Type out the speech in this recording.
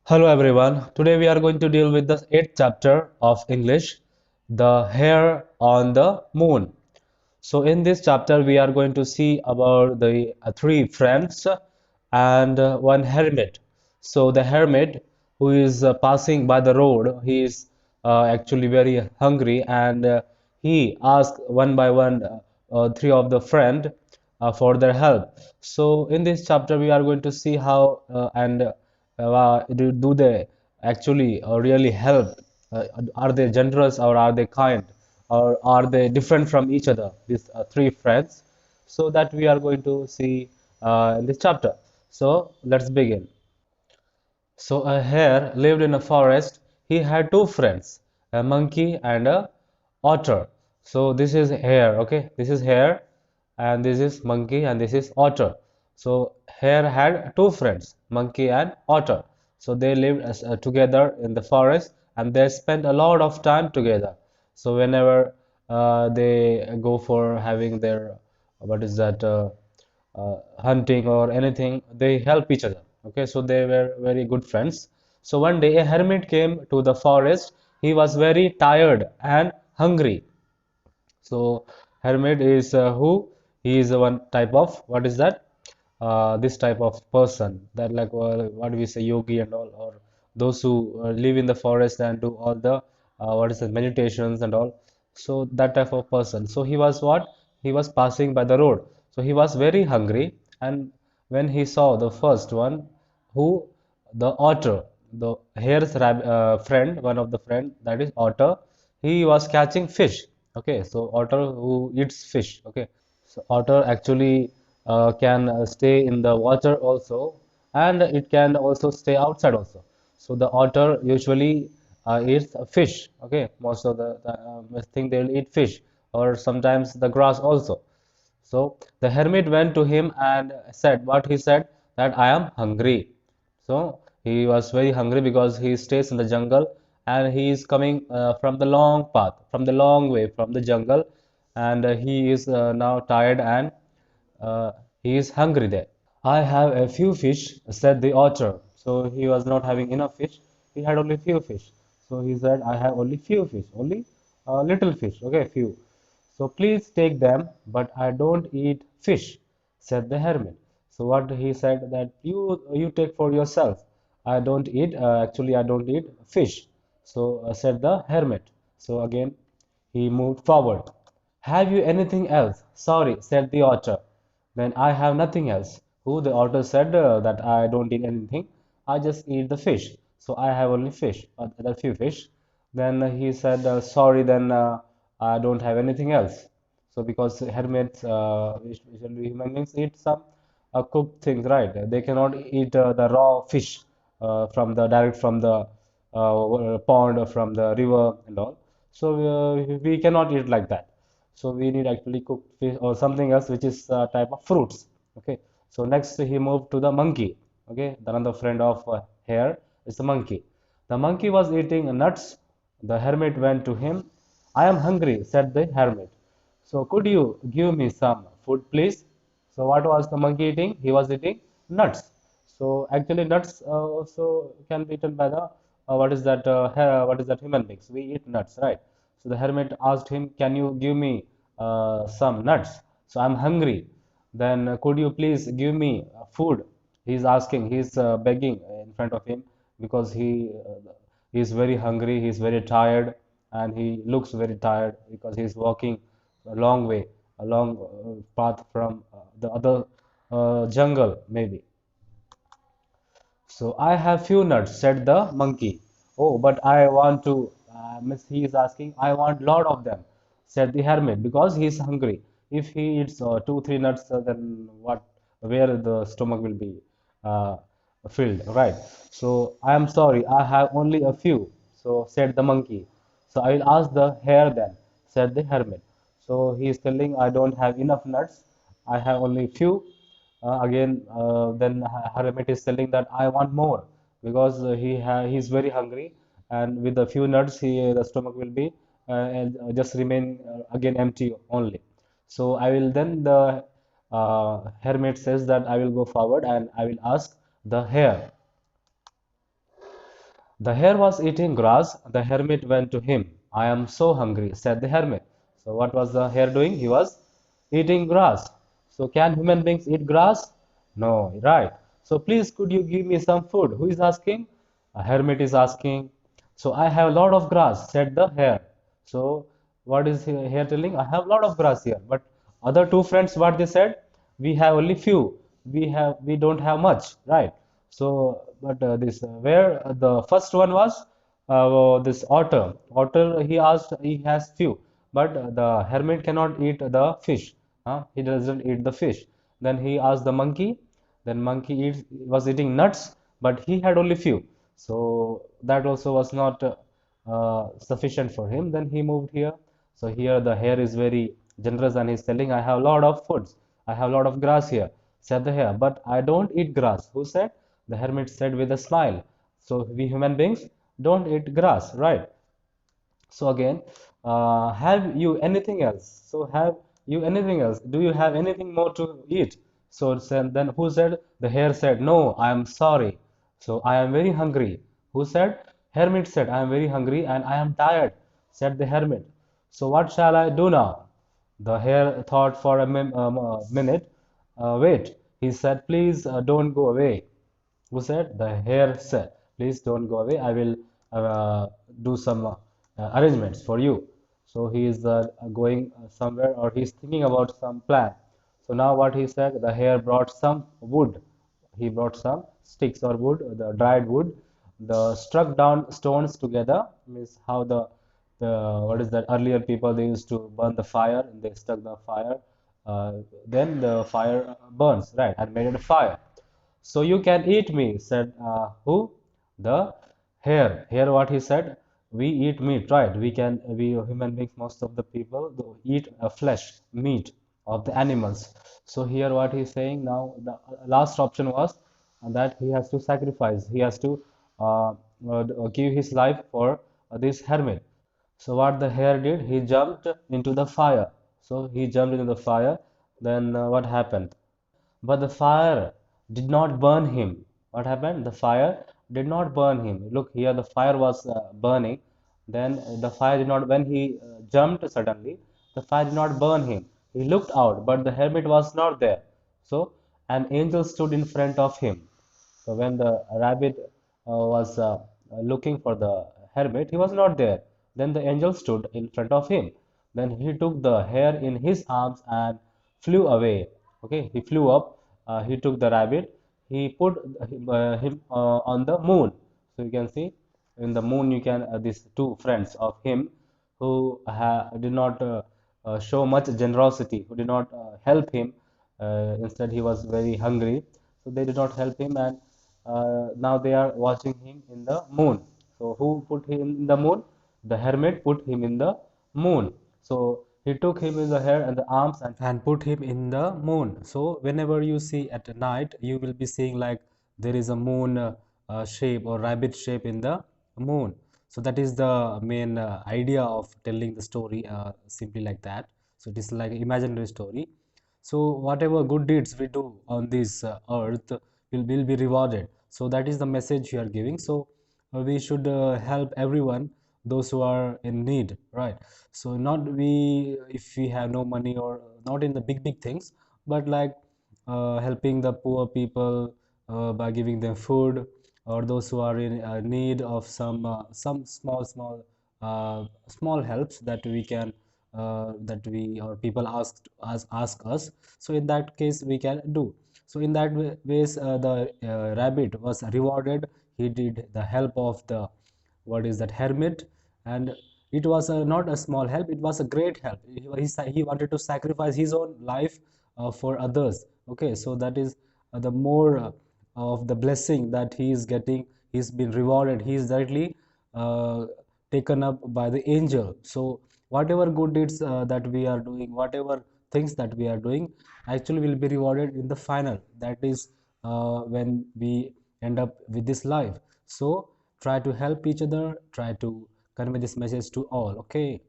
Hello everyone. Today we are going to deal with the eighth chapter of English, The Hare on the Moon. So in this chapter we are going to see about the three friends and one hermit. So the hermit who is passing by the road, he is actually very hungry and he asks one by one three of the friend for their help. So in this chapter we are going to see how do they actually really help? Are they generous or are they kind? Or are they different from each other, these three friends? So that we are going to see in this chapter. So let's begin. So a hare lived in a forest. He had two friends, a monkey and a otter. So this is hare, okay? This is hare and this is monkey and this is otter. So hare had two friends, monkey and otter. So they lived together in the forest and they spent a lot of time together. So whenever they go for having their what is that hunting or anything, they help each other. Okay, so they were very good friends. So one day a hermit came to the forest. He was very tired and hungry. So hermit is who? He is one type of what is that? This type of person that like what do we say yogi and all, or those who live in the forest and do all the what is it meditations and all. So that type of person. So he was what? He was passing by the road. So he was very hungry, and when he saw the first one, who the otter, the hare's friend, one of the friend that is otter, he was catching fish. Okay, so otter who eats fish. Okay, so otter actually can stay in the water also, and it can also stay outside also. So the otter usually eats fish. Okay, most of the thing they will eat fish or sometimes the grass also. So the hermit went to him and said, what he said, that I am hungry. So he was very hungry because he stays in the jungle and he is coming from the long path, from the long way from the jungle, and he is now tired and uh, he is hungry there. I have a few fish, said the otter. So he was not having enough fish. He had only few fish. So he said, I have only few fish, only little fish. Okay, few. So please take them, but I don't eat fish, said the hermit. So what he said that you take for yourself. I don't eat. Actually, I don't eat fish. So said the hermit. So again, he moved forward. Have you anything else? Sorry, said the otter. Then I have nothing else. Who the otter said that I don't eat anything. I just eat the fish. So I have only fish, the few fish. Then he said, sorry, then I don't have anything else. So because hermits, usually human beings eat some cooked things, right? They cannot eat the raw fish from the direct from the pond or from the river and all. So we cannot eat like that. So we need actually cooked fish or something else which is a type of fruits. Okay. So next he moved to the monkey. Okay. Another friend of hare is the monkey. The monkey was eating nuts. The hermit went to him. I am hungry, said the hermit. So could you give me some food, please? So what was the monkey eating? He was eating nuts. So actually nuts also can be eaten by the what is that human beings? We eat nuts, right? So the hermit asked him, "Can you give me some nuts? So I'm hungry. Then could you please give me food?" He's asking, he's begging in front of him because he is very hungry, he's very tired, and he looks very tired because he's walking a long way, a long path from the other jungle, maybe. So I have few nuts, said the monkey. Oh, but I want to, miss, he is asking, I want lot of them, said the hermit, because he is hungry. If he eats two, three nuts, then what, where the stomach will be uh, filled, right? So I am sorry, I have only a few, so said the monkey. So I will ask the hare then, said the hermit. So he is telling, I don't have enough nuts, I have only few. Then Hermit is telling that I want more because he's very hungry, and with a few nuts, the stomach will be and just remain again empty only. So I will then the hermit says that I will go forward and I will ask the hare. The hare was eating grass. The hermit went to him. I am so hungry, said the hermit. So, what was the hare doing? He was eating grass. So, can human beings eat grass? No, right. So, please, could you give me some food? Who is asking? A hermit is asking. So, I have a lot of grass, said the hare. So, what is he here telling? I have a lot of grass here. But other two friends, what they said? We have only few. We don't have much, right? So, but this where the first one was this otter. Otter, he asked, he has few, but the hermit cannot eat the fish. He doesn't eat the fish. Then he asked the monkey. Then monkey was eating nuts, but he had only few. So that also was not sufficient for him. Then he moved here. So here the hare is very generous and he's telling, I have a lot of foods. I have a lot of grass here, said the hare. But I don't eat grass. Who said? The hermit said with a smile. So we human beings don't eat grass, right? So again, have you anything else? So have you anything else? Do you have anything more to eat? So then who said? The hare said, no, I am sorry. So I am very hungry. Who said? Hermit said, I am very hungry and I am tired, said the hermit. So what shall I do now? The hare thought for a minute. Wait, he said, please don't go away. Who said? The hare said, please don't go away. I will do some arrangements for you. So he is going somewhere or he's thinking about some plan. So now what he said, the hare brought some wood. He brought some sticks or wood, the dried wood. The struck down stones together means how the what is that earlier people they used to burn the fire and they stuck the fire. Then the fire burns, right, and made it a fire. So you can eat me, said who? The hare. Here what he said, we eat meat, right? We human beings, most of the people eat flesh, meat of the animals. So here what he's saying now, the last option was that he has to sacrifice, he has to give his life for this hermit. So what the hare did, he jumped into the fire. So he jumped into the fire. Then what happened? But the fire did not burn him. What happened? The fire did not burn him. Look here, the fire was burning. Then the fire did not, when he jumped suddenly, the fire did not burn him. He looked out, but the hermit was not there. So an angel stood in front of him. So when the rabbit was looking for the hermit, he was not there. Then the angel stood in front of him. Then he took the hare in his arms and flew away. Okay, he flew up. He took the rabbit. He put him on the moon. So you can see in the moon you can these two friends of him who did not show much generosity, who did not help him. Instead, he was very hungry, so they did not help him, and now they are watching him in the moon. So who put him in the moon? The hermit put him in the moon. So he took him in the hair and the arms and put him in the moon. So whenever you see at night, you will be seeing like there is a moon shape or rabbit shape in the moon. So that is the main idea of telling the story simply like that. So it is like an imaginary story. So whatever good deeds we do on this earth will be rewarded. So that is the message you are giving. So we should help everyone, those who are in need, right? So not we if we have no money or not in the big things, but like helping the poor people by giving them food, or those who are in need of some small helps that we can that we or people ask us. So in that case we can do. So in that ways the rabbit was rewarded. He did the help of the what is that hermit, and it was not a small help, it was a great help. He wanted to sacrifice his own life for others. Okay, so that is the more of the blessing that he is getting. He's been rewarded, he is directly uh, taken up by the angel. So whatever good deeds that we are doing, whatever things that we are doing, actually will be rewarded in the final. That is when we end up with this life. So try to help each other, try to convey this message to all. Okay.